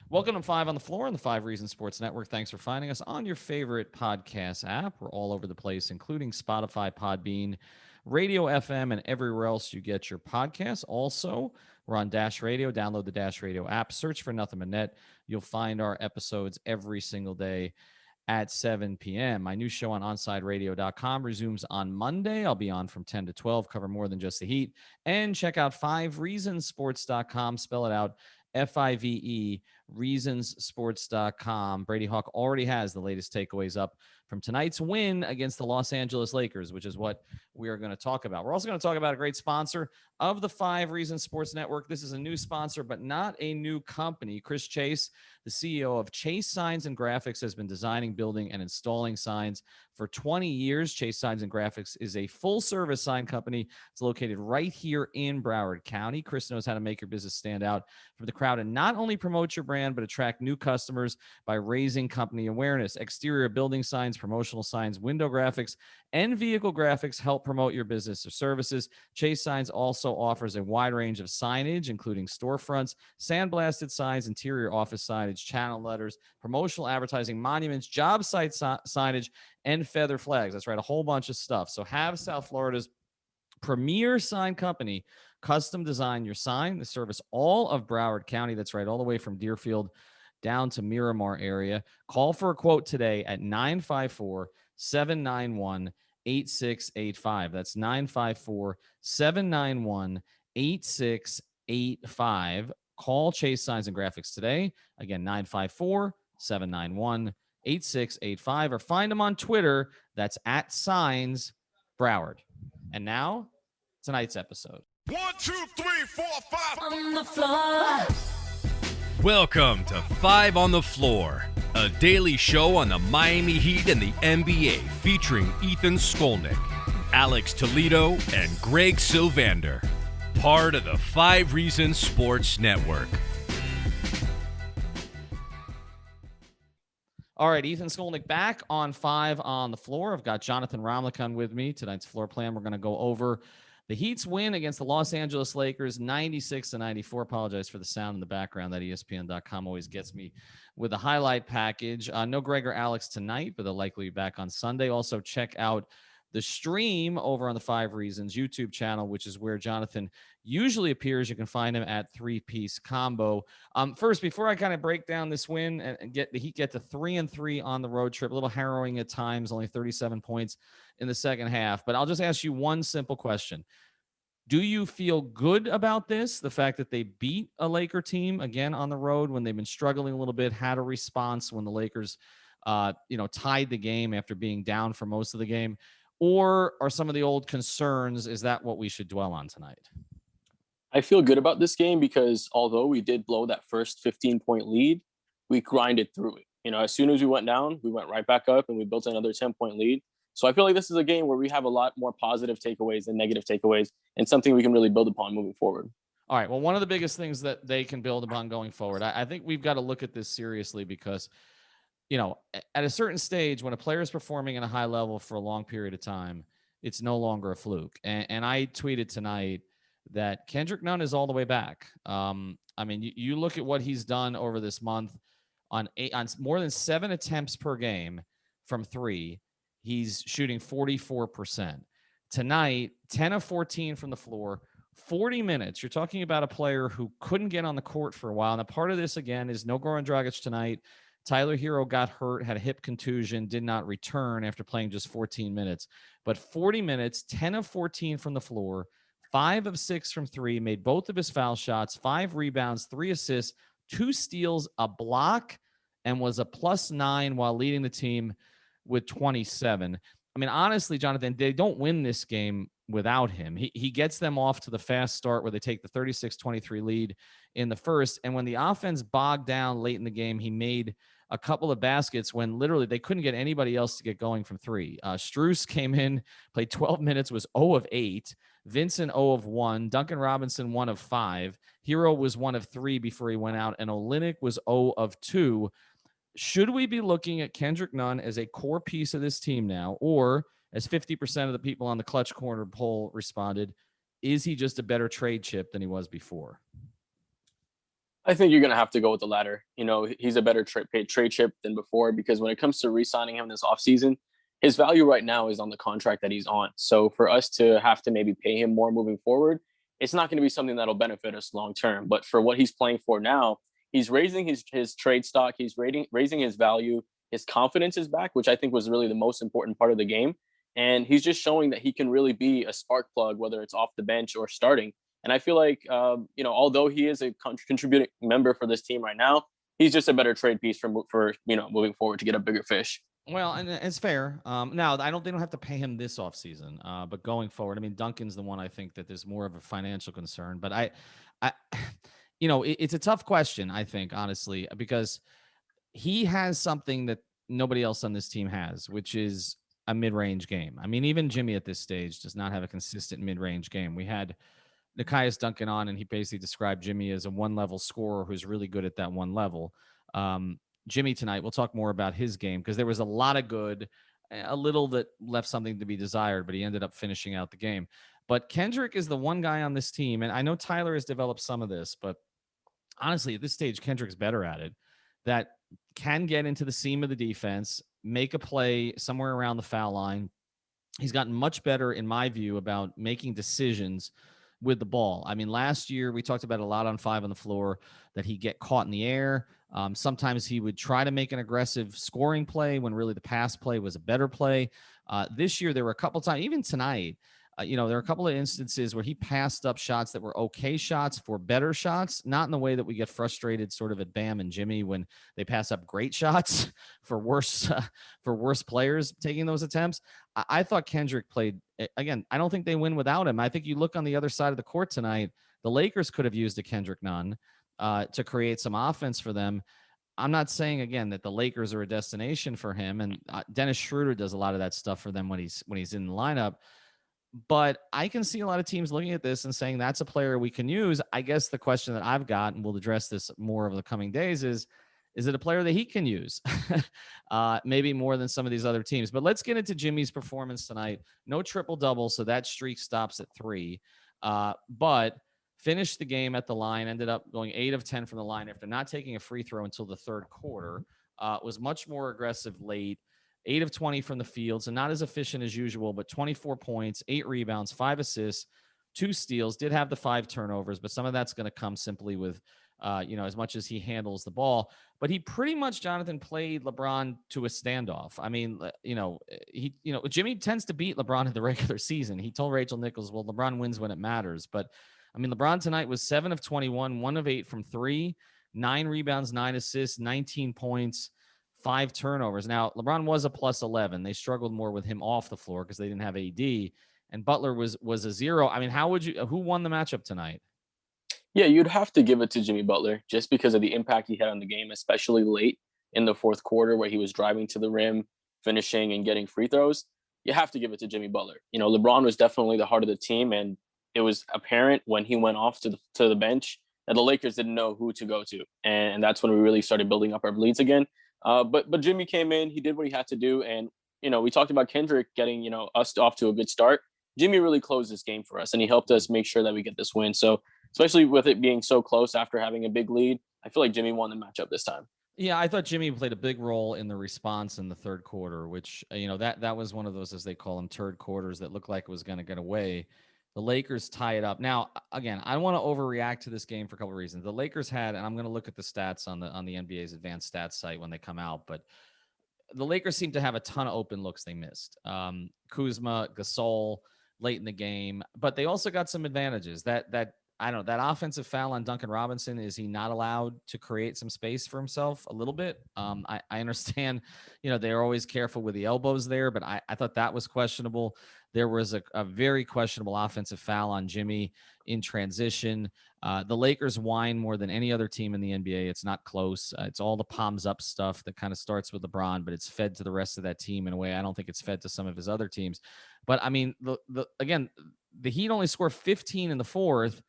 Welcome to Five on the Floor on the Five Reasons Sports Network. Thanks for finding us on your favorite podcast app. We're all over the place, including Spotify, Podbean, Radio FM, and everywhere else you get your podcasts. Also, we're on Dash Radio. Download the Dash Radio app. Search for Nothing But Net. You'll find our episodes every single day at 7 p.m. My new show on OnsideRadio.com resumes on Monday. I'll be on from 10 to 12, cover more than just the Heat. And check out 5reasonsports.com. Spell it out, FIVE, reasonsports.com. Brady Hawk already has the latest takeaways up from tonight's win against the Los Angeles Lakers, which is what we are going to talk about. We're also going to talk about a great sponsor of the 5 Reasons Sports Network. This is a new sponsor, but not a new company. Chris Chase, the CEO of Chase Signs and Graphics, has been designing, building, and installing signs for 20 years. Chase Signs and Graphics is a full-service sign company. It's located right here in Broward County. Chris knows how to make your business stand out from the crowd and not only promote your brand, but attract new customers by raising company awareness. Exterior building signs, promotional signs, window graphics, and vehicle graphics help promote your business or services. Chase Signs also offers a wide range of signage, including storefronts, sandblasted signs, interior office signage, channel letters, promotional advertising, monuments, job site signage, and feather flags. That's right, a whole bunch of stuff. So have South Florida's premier sign company custom design your sign to service all of Broward County. That's right, all the way from Deerfield down to Miramar area. Call for a quote today at 954-791-8685. That's 954-791-8685. Call Chase Signs and Graphics today. Again, 954-791-8685, or find them on Twitter. That's at Signs Broward. And now, tonight's episode. 1, 2, 3, 4, 5 on the floor. Welcome to Five on the Floor, a daily show on the Miami Heat and the NBA featuring Ethan Skolnick, Alex Toledo, and Greg Sylvander. Part of the 5 Reasons Sports Network. All right, Ethan Skolnick back on Five on the Floor. I've got Johnathan Ramlakhan with me. Tonight's floor plan, we're going to go over the Heat's win against the Los Angeles Lakers, 96-94. Apologize for the sound in the background. That ESPN.com always gets me with a highlight package. No Greg or Alex tonight, but they'll likely be back on Sunday. Also, check out the stream over on the 5 Reasons YouTube channel, which is where Johnathan usually appears. You can find him at 3-Piece Combo. First, before I kind of break down this win and get the Heat to 3-3 on the road trip, a little harrowing at times, only 37 points in the second half. But I'll just ask you one simple question. Do you feel good about this? The fact that they beat a Laker team again on the road when they've been struggling a little bit, had a response when the Lakers, tied the game after being down for most of the game? Or are some of the old concerns, is that what we should dwell on tonight? I feel good about this game because although we did blow that first 15-point lead, we grinded through it. As soon as we went down, we went right back up and we built another 10-point lead. So I feel like this is a game where we have a lot more positive takeaways than negative takeaways and something we can really build upon moving forward. All right. Well, one of the biggest things that they can build upon going forward, I think we've got to look at this seriously because, at a certain stage, when a player is performing at a high level for a long period of time, it's no longer a fluke. And I tweeted tonight that Kendrick Nunn is all the way back. You look at what he's done over this month on more than 7 attempts per game from 3. He's shooting 44%. Tonight, 10 of 14 from the floor, 40 minutes. You're talking about a player who couldn't get on the court for a while. And a part of this, again, is no Goran Dragic tonight. Tyler Herro got hurt, had a hip contusion, did not return after playing just 14 minutes. But 40 minutes, 10 of 14 from the floor, 5 of 6 from 3, made both of his foul shots, 5 rebounds, 3 assists, 2 steals, a block, and was a +9 while leading the team with 27. Honestly, Johnathan, they don't win this game without him. He gets them off to the fast start where they take the 36-23 lead in the first. And when the offense bogged down late in the game, he made a couple of baskets when literally they couldn't get anybody else to get going from 3. Strus came in, played 12 minutes, was 0 of 8. Vincent 0 of 1. Duncan Robinson 1 of 5. Herro was 1 of 3 before he went out. And Olynyk was 0 of 2. Should we be looking at Kendrick Nunn as a core piece of this team now, or as 50% of the people on the Clutch Corner poll responded, is he just a better trade chip than he was before? I think you're going to have to go with the latter. You know, he's a better trade chip than before because when it comes to re-signing him this offseason, his value right now is on the contract that he's on. So for us to have to maybe pay him more moving forward, it's not going to be something that'll benefit us long term. But for what he's playing for now, he's raising his trade stock, he's raising his value, his confidence is back, which I think was really the most important part of the game. And he's just showing that he can really be a spark plug, whether it's off the bench or starting. And I feel like, although he is a contributing member for this team right now, he's just a better trade piece for moving forward to get a bigger fish. Well, and it's fair. Now, they don't have to pay him this offseason, but going forward, I mean, Duncan's the one I think that there's more of a financial concern. But it's a tough question, I think, honestly, because he has something that nobody else on this team has, which is a mid-range game. I mean, even Jimmy at this stage does not have a consistent mid-range game. We had Nekias Duncan on, and he basically described Jimmy as a one-level scorer who's really good at that one level. Jimmy tonight, we'll talk more about his game because there was a lot of good, a little that left something to be desired, but he ended up finishing out the game. But Kendrick is the one guy on this team, and I know Tyler has developed some of this, but honestly, at this stage, Kendrick's better at it, that can get into the seam of the defense, make a play somewhere around the foul line. He's gotten much better, in my view, about making decisions with the ball. I mean, last year we talked about a lot on 5 on the floor that he'd get caught in the air. Sometimes he would try to make an aggressive scoring play when really the pass play was a better play. This year there were a couple times, even tonight, there were a couple of instances where he passed up shots that were okay shots for better shots, not in the way that we get frustrated sort of at Bam and Jimmy when they pass up great shots for worse players taking those attempts. I thought Kendrick played, again, I don't think they win without him. I think you look on the other side of the court tonight, the Lakers could have used a Kendrick Nunn to create some offense for them. I'm not saying, again, that the Lakers are a destination for him, and Dennis Schroeder does a lot of that stuff for them when he's in the lineup. But I can see a lot of teams looking at this and saying that's a player we can use. I guess the question that I've got, and we'll address this more over the coming days, is it a player that he can use? Maybe more than some of these other teams. But let's get into Jimmy's performance tonight. No triple-double, so that streak stops at 3. But finished the game at the line, ended up going 8 of 10 from the line after not taking a free throw until the third quarter. Was much more aggressive late. 8 of 20 from the field, so not as efficient as usual, but 24 points, 8 rebounds, 5 assists, 2 steals, did have the 5 turnovers, but some of that's going to come simply with, as much as he handles the ball. But he pretty much, Johnathan, played LeBron to a standoff. I mean, Jimmy tends to beat LeBron in the regular season. He told Rachel Nichols, well, LeBron wins when it matters. But, I mean, LeBron tonight was 7 of 21, 1 of 8 from 3, 9 rebounds, 9 assists, 19 points, 5 turnovers. Now, LeBron was a plus 11. They struggled more with him off the floor because they didn't have AD. And Butler was a 0. I mean, who won the matchup tonight? Yeah, you'd have to give it to Jimmy Butler just because of the impact he had on the game, especially late in the fourth quarter where he was driving to the rim, finishing and getting free throws. You have to give it to Jimmy Butler. LeBron was definitely the heart of the team, and it was apparent when he went off to the bench that the Lakers didn't know who to go to. And that's when we really started building up our leads again. But Jimmy came in, he did what he had to do. And, we talked about Kendrick getting, us off to a good start. Jimmy really closed this game for us, and he helped us make sure that we get this win. So especially with it being so close after having a big lead, I feel like Jimmy won the matchup this time. Yeah, I thought Jimmy played a big role in the response in the third quarter, which, that was one of those, as they call them, third quarters that looked like it was going to get away. The Lakers tie it up. Now, again, I want to overreact to this game for a couple of reasons. The Lakers had, and I'm going to look at the stats on the NBA's advanced stats site when they come out, but the Lakers seem to have a ton of open looks they missed. Kuzma, Gasol late in the game, but they also got some advantages. That I don't know, that offensive foul on Duncan Robinson, is he not allowed to create some space for himself a little bit? I understand, they're always careful with the elbows there, but I thought that was questionable. There was a very questionable offensive foul on Jimmy in transition. The Lakers whine more than any other team in the NBA. It's not close. It's all the palms up stuff that kind of starts with LeBron, but it's fed to the rest of that team in a way I don't think it's fed to some of his other teams. But I mean, again, the Heat only score 15 in the fourth.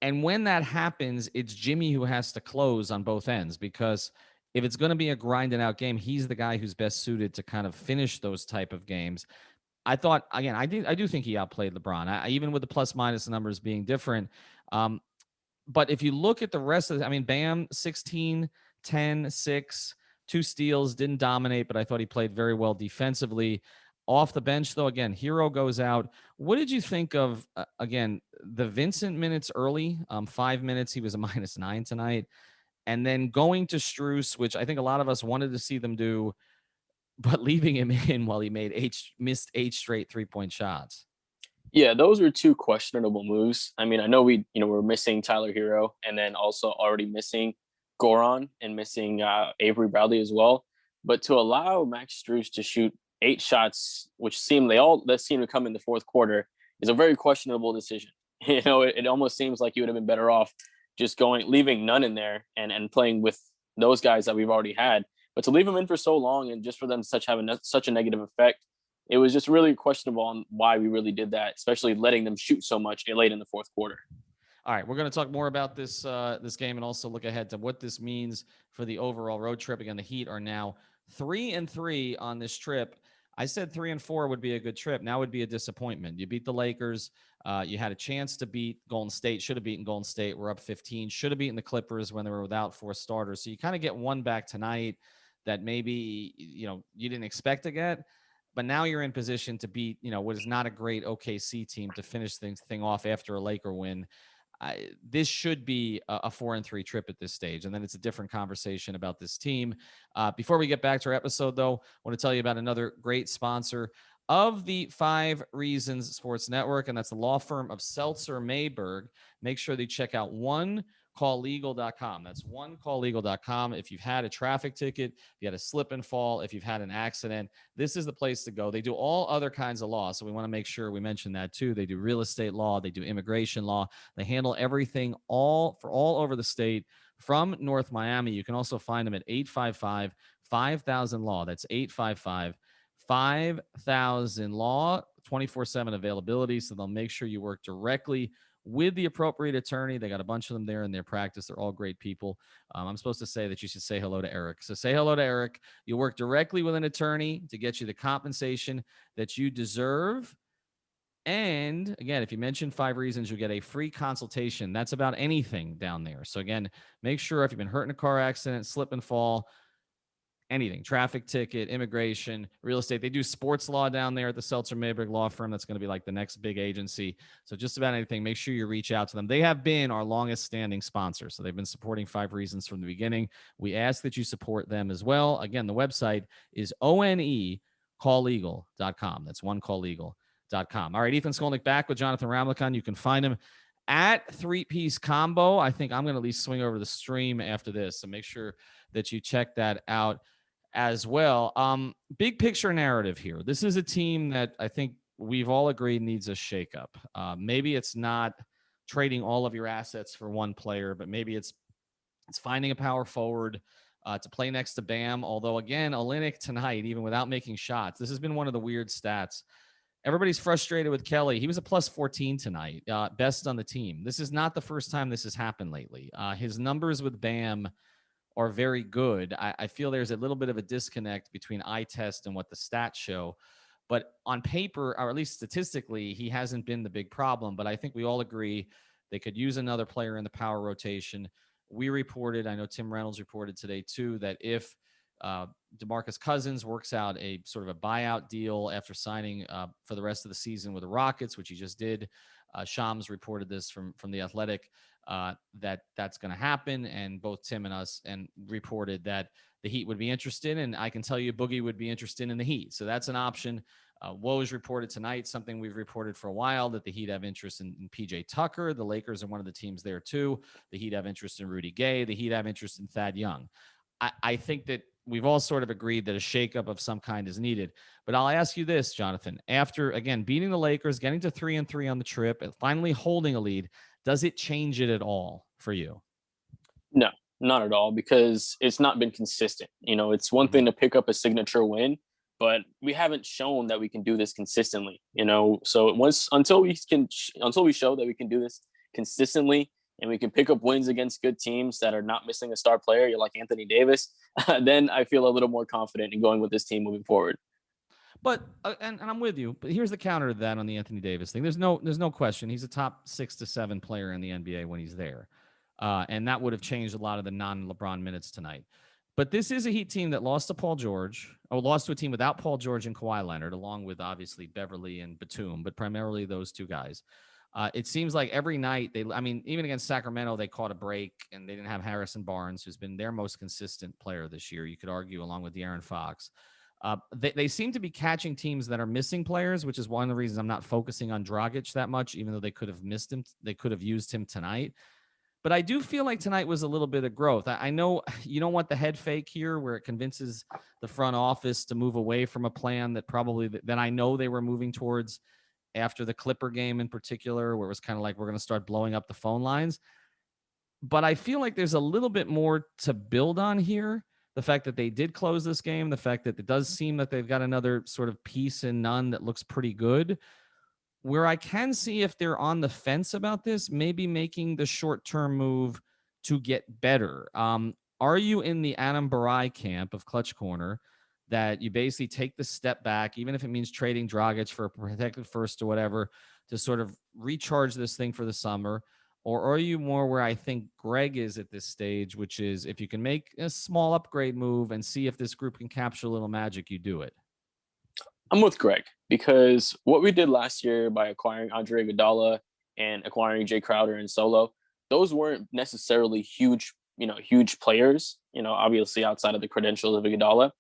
And when that happens, it's Jimmy who has to close on both ends, because if it's going to be a grinding out game, he's the guy who's best suited to kind of finish those type of games. I thought, again, I do think he outplayed LeBron, even with the plus minus numbers being different. But if you look at the rest of I mean, Bam, 16, 10, 6, 2 steals, didn't dominate, but I thought he played very well defensively. Off the bench, though, again, Herro goes out. What did you think of, again, the Vincent minutes early? 5 minutes, he was a -9 tonight. And then going to Strus, which I think a lot of us wanted to see them do, but leaving him in while he missed 8 straight 3-point shots. Yeah, those were two questionable moves. I mean, I know we're missing Tyler Herro and then also already missing Goran and missing Avery Bradley as well. But to allow Max Strus to shoot 8 shots, which seemed to come in the fourth quarter, is a very questionable decision. It almost seems like you would have been better off just leaving Nunn in there and playing with those guys that we've already had. But to leave them in for so long and just for them to have such a negative effect, it was just really questionable on why we really did that, especially letting them shoot so much late in the fourth quarter. All right, we're going to talk more about this game and also look ahead to what this means for the overall road trip. Again, the Heat are now 3-3 on this trip. I said 3-4 would be a good trip. Now would be a disappointment. You beat the Lakers. You had a chance to beat Golden State. Should have beaten Golden State. We're up 15. Should have beaten the Clippers when they were without 4 starters. So you kind of get one back tonight that maybe you didn't expect to get. But now you're in position to beat, what is not a great OKC team to finish thing off after a Laker win. This should be a 4-3 trip at this stage. And then it's a different conversation about this team. Before we get back to our episode, though, I want to tell you about another great sponsor of the 5 Reasons Sports Network, and that's the law firm of Seltzer Mayberg. Make sure that you check out onecalllegal.com. That's onecalllegal.com. If you've had a traffic ticket, if you had a slip and fall, if you've had an accident, this is the place to go. They do all other kinds of law, so we want to make sure we mention that too. They do real estate law. They do immigration law. They handle everything all over the state from North Miami. You can also find them at 855-5000-LAW. That's 855-5000-LAW, 24/7 availability, so they'll make sure you work directly with the appropriate attorney. They got a bunch of them there in their practice. They're all great people. I'm supposed to say that you should say hello to Eric. So say hello to Eric. You work directly with an attorney to get you the compensation that you deserve. And again, if you mention 5 Reasons, you'll get a free consultation. That's about anything down there. So again, make sure if you've been hurt in a car accident, slip and fall, anything, traffic ticket, immigration, real estate. They do sports law down there at the Seltzer Mayberg law firm. That's going to be like the next big agency. So just about anything, make sure you reach out to them. They have been our longest standing sponsor. So they've been supporting 5 Reasons from the beginning. We ask that you support them as well. Again, the website is onecalllegal.com. That's onecalllegal.com. All right, Ethan Skolnick back with Johnathan Ramlakhan. You can find him at 3-Piece Combo. I think I'm going to at least swing over the stream after this. So make sure that you check that out as well. Big picture narrative here. This is a team that I think we've all agreed needs a shakeup. Maybe it's not trading all of your assets for one player, but maybe it's finding a power forward to play next to Bam. Although, again, Olynyk tonight, even without making shots, this has been one of the weird stats. Everybody's frustrated with Kelly. He was a plus 14 tonight, best on the team. This is not the first time this has happened lately. His numbers with Bam are very good. I feel there's a little bit of a disconnect between eye test and what the stats show. But on paper, or at least statistically, he hasn't been the big problem. But I think we all agree they could use another player in the power rotation. We reported, I know Tim Reynolds reported today too, that if DeMarcus Cousins works out a sort of a buyout deal after signing for the rest of the season with the Rockets, which he just did, Shams reported this from The Athletic, that's going to happen. And both Tim and us reported that the Heat would be interested. And I can tell you Boogie would be interested in the Heat. So that's an option. Woj reported tonight, something we've reported for a while, that the Heat have interest in PJ Tucker. The Lakers are one of the teams there too. The Heat have interest in Rudy Gay. The Heat have interest in Thad Young. I think that we've all sort of agreed that a shakeup of some kind is needed. But I'll ask you this, Johnathan. After, again, beating the Lakers, getting to 3-3 on the trip, and finally holding a lead, does it change it at all for you? No, not at all, because it's not been consistent. It's one thing to pick up a signature win, but we haven't shown that we can do this consistently. So until we show that we can do this consistently, and we can pick up wins against good teams that are not missing a star player, you're like Anthony Davis, then I feel a little more confident in going with this team moving forward. But and I'm with you. But here's the counter to that on the Anthony Davis thing. There's no question he's a top 6 to 7 player in the NBA when he's there. And that would have changed a lot of the non-LeBron minutes tonight. But this is a Heat team that lost to Paul George, or lost to a team without Paul George and Kawhi Leonard, along with obviously Beverly and Batum, but primarily those two guys. It seems like every night even against Sacramento, they caught a break and they didn't have Harrison Barnes, who's been their most consistent player this year. You could argue, along with De'Aaron Fox. They seem to be catching teams that are missing players, which is one of the reasons I'm not focusing on Dragic that much, even though they could have missed him. They could have used him tonight. But I do feel like tonight was a little bit of growth. I know you don't want the head fake here where it convinces the front office to move away from a plan that I know they were moving towards after the Clipper game in particular, where it was kind of like, we're going to start blowing up the phone lines. But I feel like there's a little bit more to build on here. The fact that they did close this game, the fact that it does seem that they've got another sort of piece in Nunn that looks pretty good. Where I can see if they're on the fence about this, maybe making the short-term move to get better. Are you in the Adam Barai camp of Clutch Corner that you basically take the step back, even if it means trading Dragic for a protected first or whatever, to sort of recharge this thing for the summer? Or are you more where I think Greg is at this stage, which is if you can make a small upgrade move and see if this group can capture a little magic, you do it? I'm with Greg because what we did last year by acquiring Andre Iguodala and acquiring Jay Crowder and Solo, those weren't necessarily huge players, obviously outside of the credentials of Iguodala,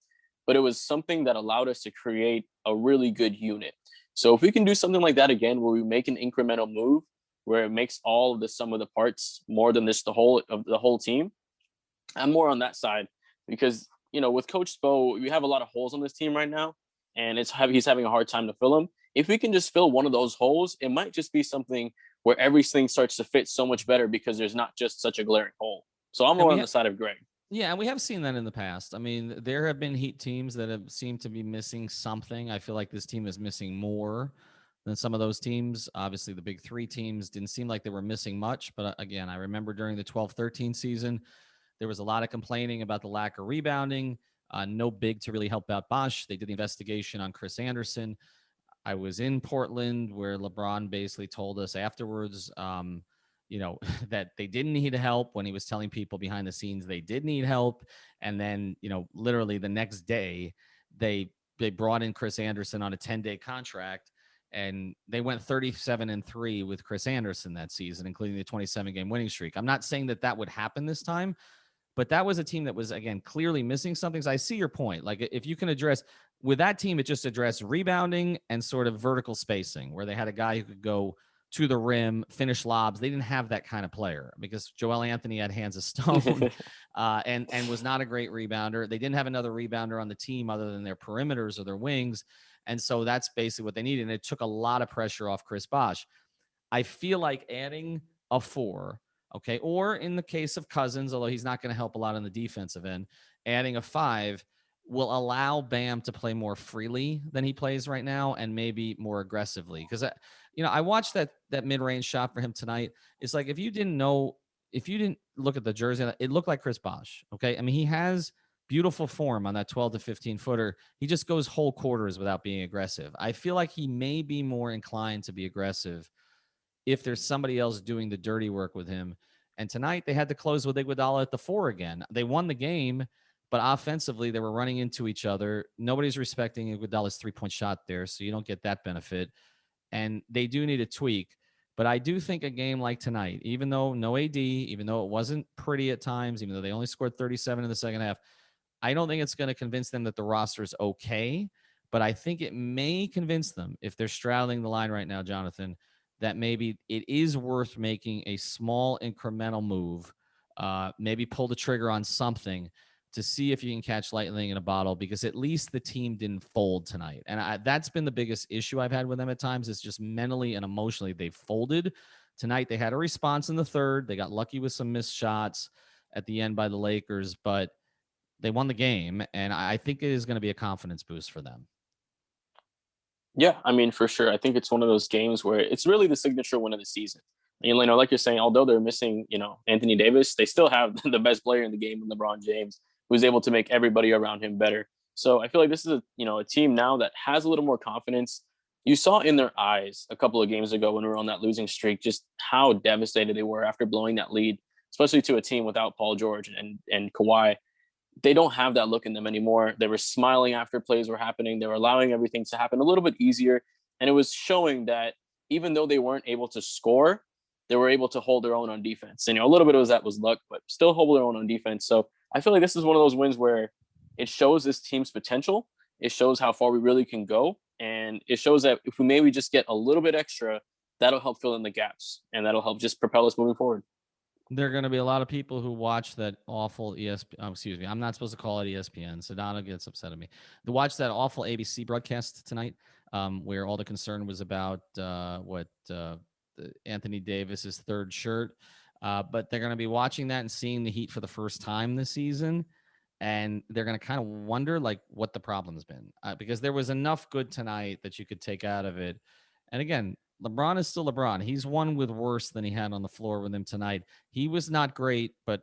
but it was something that allowed us to create a really good unit. So if we can do something like that again, where we make an incremental move, where it makes all of the sum of the parts more than just the whole team, I'm more on that side because, with Coach Spo, we have a lot of holes on this team right now. And he's having a hard time to fill them. If we can just fill one of those holes, it might just be something where everything starts to fit so much better because there's not just such a glaring hole. So I'm more on the side of Greg. Yeah, and we have seen that in the past. I mean, there have been Heat teams that have seemed to be missing something. I feel like this team is missing more than some of those teams. Obviously, the big three teams didn't seem like they were missing much. But again, I remember during the 12-13 season, there was a lot of complaining about the lack of rebounding. No big to really help out Bosh. They did the investigation on Chris Anderson. I was in Portland where LeBron basically told us afterwards, that they didn't need help when he was telling people behind the scenes they did need help. And then, literally the next day, they brought in Chris Anderson on a 10-day contract, and they went 37-3 with Chris Anderson that season, including the 27-game winning streak. I'm not saying that would happen this time, but that was a team that was, again, clearly missing something. So I see your point. Like, if you can address with that team, it just addressed rebounding and sort of vertical spacing, where they had a guy who could go to the rim, finish lobs. They didn't have that kind of player because Joel Anthony had hands of stone and was not a great rebounder. They didn't have another rebounder on the team other than their perimeters or their wings. And so that's basically what they needed. And it took a lot of pressure off Chris Bosh. I feel like adding a 4, okay, or in the case of Cousins, although he's not going to help a lot on the defensive end, adding a 5 will allow Bam to play more freely than he plays right now and maybe more aggressively. Because, I watched that mid-range shot for him tonight. It's like if you didn't look at the jersey, it looked like Chris Bosh, okay? I mean, he has beautiful form on that 12 to 15 footer. He just goes whole quarters without being aggressive. I feel like he may be more inclined to be aggressive if there's somebody else doing the dirty work with him. And tonight they had to close with Iguodala at the 4 again. They won the game, but offensively they were running into each other. Nobody's respecting Iguodala's 3-point shot there, so you don't get that benefit. And they do need a tweak. But I do think a game like tonight, even though no AD, even though it wasn't pretty at times, even though they only scored 37 in the second half, I don't think it's going to convince them that the roster is okay. But I think it may convince them, if they're straddling the line right now, Johnathan, that maybe it is worth making a small incremental move, maybe pull the trigger on something to see if you can catch lightning in a bottle, because at least the team didn't fold tonight. And that's been the biggest issue I've had with them at times, is just mentally and emotionally they folded. Tonight they had a response in the third. They got lucky with some missed shots at the end by the Lakers, but they won the game, and I think it is going to be a confidence boost for them. Yeah, I mean, for sure. I think it's one of those games where it's really the signature win of the season. Like you're saying, although they're missing, Anthony Davis, they still have the best player in the game, LeBron James, who's able to make everybody around him better. So I feel like this is a team now that has a little more confidence. You saw in their eyes a couple of games ago when we were on that losing streak, just how devastated they were after blowing that lead especially to a team without Paul George and Kawhi. They don't have that look in them anymore. They were smiling after plays were happening. They were allowing everything to happen a little bit easier. And it was showing that even though they weren't able to score, they were able to hold their own on defense. And, a little bit of that was luck, but still hold their own on defense. So I feel like this is one of those wins where it shows this team's potential. It shows how far we really can go. And it shows that if we maybe just get a little bit extra, that'll help fill in the gaps. And that'll help just propel us moving forward. There are going to be a lot of people who watch that awful ESPN. I'm not supposed to call it ESPN. Sedano gets upset at me. To watch that awful ABC broadcast tonight, where all the concern was about Anthony Davis's third shirt. But they're going to be watching that and seeing the Heat for the first time this season. And they're going to kind of wonder what the problem's been, because there was enough good tonight that you could take out of it. And again, LeBron is still LeBron. He's won with worse than he had on the floor with him tonight. He was not great, but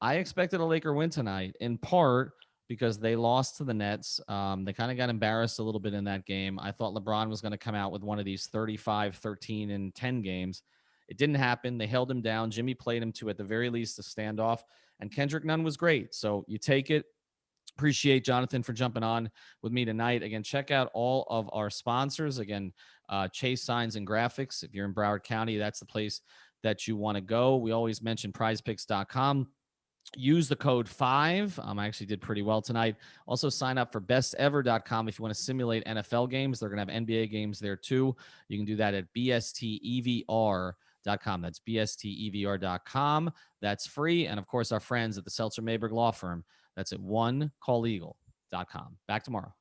I expected a Laker win tonight, in part because they lost to the Nets. They kind of got embarrassed a little bit in that game. I thought LeBron was going to come out with one of these 35, 13, and 10 games. It didn't happen. They held him down. Jimmy played him to, at the very least, a standoff. And Kendrick Nunn was great. So you take it. Appreciate Johnathan for jumping on with me tonight. Again, check out all of our sponsors. Again, Chase Signs and Graphics. If you're in Broward County, that's the place that you want to go. We always mention prizepicks.com. Use the code 5. I actually did pretty well tonight. Also sign up for bestever.com if you want to simulate NFL games. They're going to have NBA games there too. You can do that at bstevr.com. That's bstevr.com. That's free. And of course, our friends at the Seltzer Mayberg Law Firm. That's at onecallegal.com. Back tomorrow.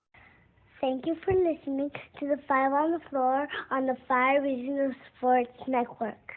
Thank you for listening to the Five on the Floor on the Five Regional Sports Network.